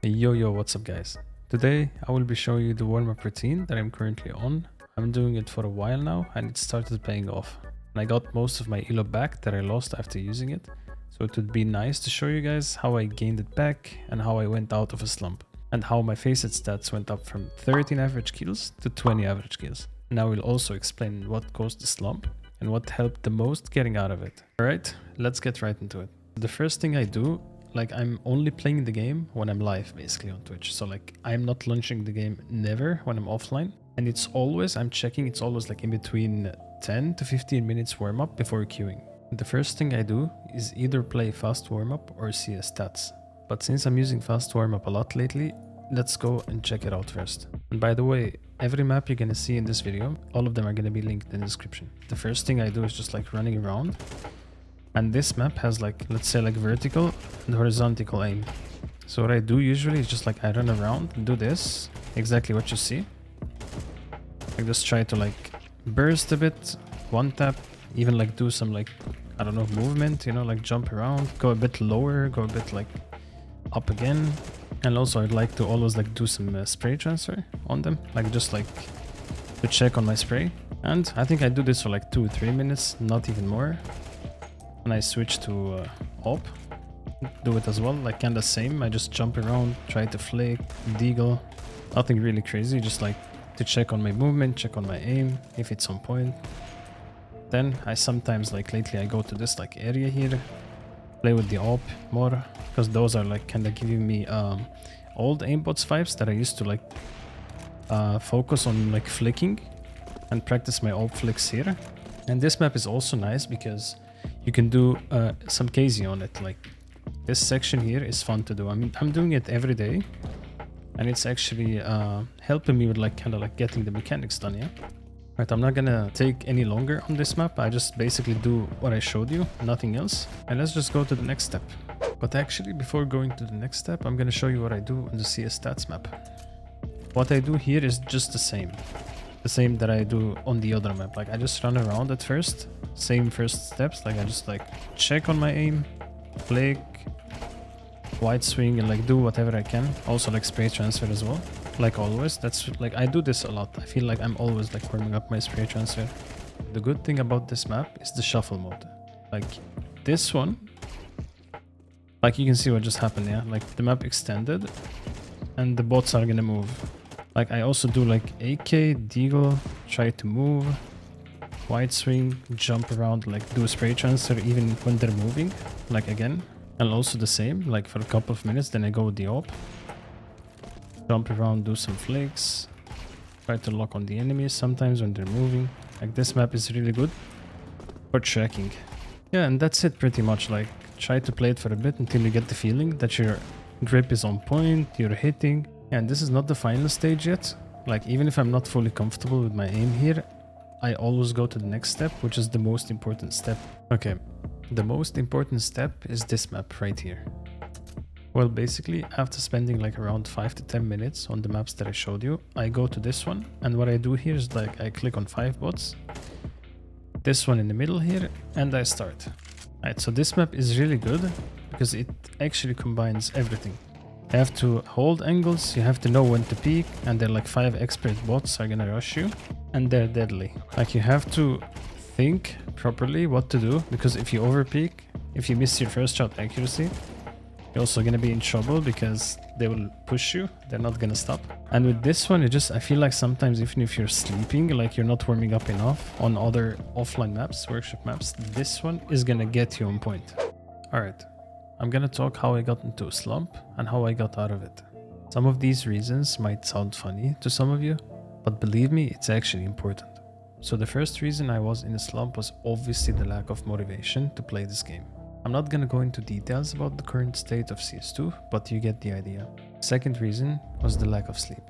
Yo, what's up guys? Today I will be showing you the warm-up routine that I'm currently on. I'm doing it for a while now and it started paying off. And I got most of my elo back that I lost after using it. So it would be nice to show you guys how I gained it back and how I went out of a slump. And how my CSStats went up from 13 average kills to 20 average kills. And I will also explain what caused the slump and what helped the most getting out of it. Alright, let's get right into it. The first thing I do, like I'm only playing the game when I'm live basically on Twitch. So like I'm not launching the game never when I'm offline. And it's always like in between 10 to 15 minutes warm up before queuing. The first thing I do is either play fast warm up or CSStats. But since I'm using fast warm up a lot lately, let's go and check it out first. And by the way, every map you're gonna see in this video, all of them are gonna be linked in the description. The first thing I do is just like running around. And this map has like, let's say like vertical and horizontal aim. So what I do usually is just like I run around and do this, exactly what you see. I just try to like burst a bit, one tap, even like do some like, I don't know, movement, you know, like jump around, go a bit lower, go a bit like up again. And also I'd like to always like do some spray transfer on them, like just like to check on my spray. And I think I do this for like 2-3 minutes, not even more. And I switch to op, do it as well, like kinda same. I just jump around, try to flick, deagle, nothing really crazy, just like to check on my movement, check on my aim, if it's on point. Then I sometimes, like lately, I go to this like area here, play with the op more, because those are like kinda giving me old aimbots vibes that I used to like focus on like flicking and practice my op flicks here. And this map is also nice because you can do some KZ on it. Like this section here is fun to do. I mean, I'm doing it every day and it's actually helping me with like kind of like getting the mechanics done. Yeah. Right, I'm not gonna take any longer on this map. I just basically do what I showed you, nothing else. And let's just go to the next step. But actually, before going to the next step, I'm gonna show you what I do on the CSStats map. What I do here is just the same that I do on the other map. Like I just run around at first, same first steps. Like I just like check on my aim, flick, wide swing, and like do whatever I can. Also like spray transfer as well. Like always, that's like I do this a lot. I feel like I'm always like warming up my spray transfer. The good thing about this map is the shuffle mode. Like this one, like you can see what just happened. Yeah, like the map extended and the bots are gonna move. Like I also do like AK, deagle, try to move, wide swing, jump around, like do a spray transfer even when they're moving, like again. And also the same, like for a couple of minutes, then I go with the op. Jump around, do some flicks, try to lock on the enemies sometimes when they're moving. Like this map is really good for tracking. Yeah, and that's it pretty much. Like try to play it for a bit until you get the feeling that your grip is on point, you're hitting. And this is not the final stage yet. Like even if I'm not fully comfortable with my aim here, I always go to the next step, which is the most important step. Okay, the most important step is this map right here. Well, basically after spending like around 5 to 10 minutes on the maps that I showed you, I go to this one. And what I do here is like I click on 5 bots, this one in the middle here, and I start. Alright, so this map is really good because it actually combines everything. You have to hold angles, you have to know when to peek, and they're like 5 expert bots are gonna rush you, and they're deadly. Like you have to think properly what to do, because if you over peek, if you miss your first shot accuracy, you're also gonna be in trouble because they will push you, they're not gonna stop. And with this one, I feel like sometimes even if you're sleeping, like you're not warming up enough on other offline maps, workshop maps, this one is gonna get you on point. Alright. I'm gonna talk how I got into a slump and how I got out of it. Some of these reasons might sound funny to some of you, but believe me, it's actually important. So the first reason I was in a slump was obviously the lack of motivation to play this game. I'm not gonna go into details about the current state of CS2, but you get the idea. Second reason was the lack of sleep.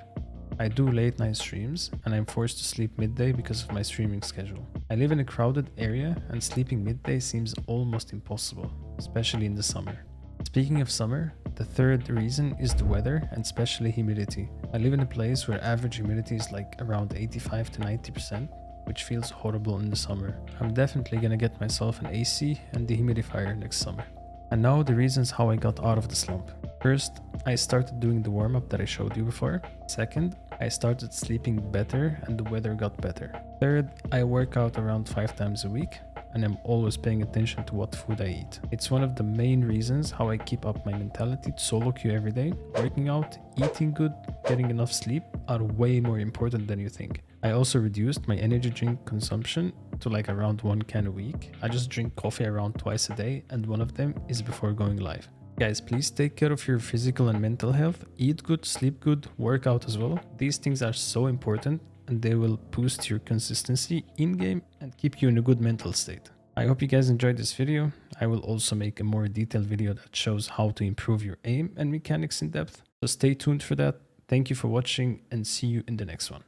I do late night streams and I'm forced to sleep midday because of my streaming schedule. I live in a crowded area and sleeping midday seems almost impossible, especially in the summer. Speaking of summer, the third reason is the weather and especially humidity. I live in a place where average humidity is like around 85 to 90%, which feels horrible in the summer. I'm definitely gonna get myself an AC and dehumidifier next summer. And now the reasons how I got out of the slump. First, I started doing the warm-up that I showed you before. Second, I started sleeping better and the weather got better. Third, I work out around 5 times a week and I'm always paying attention to what food I eat. It's one of the main reasons how I keep up my mentality to solo queue every day. Working out, eating good, getting enough sleep are way more important than you think. I also reduced my energy drink consumption to like around 1 can a week. I just drink coffee around twice a day and one of them is before going live. Guys, please take care of your physical and mental health. Eat good, sleep good, work out as well. These things are so important and they will boost your consistency in-game and keep you in a good mental state. I hope you guys enjoyed this video. I will also make a more detailed video that shows how to improve your aim and mechanics in depth. So stay tuned for that. Thank you for watching and see you in the next one.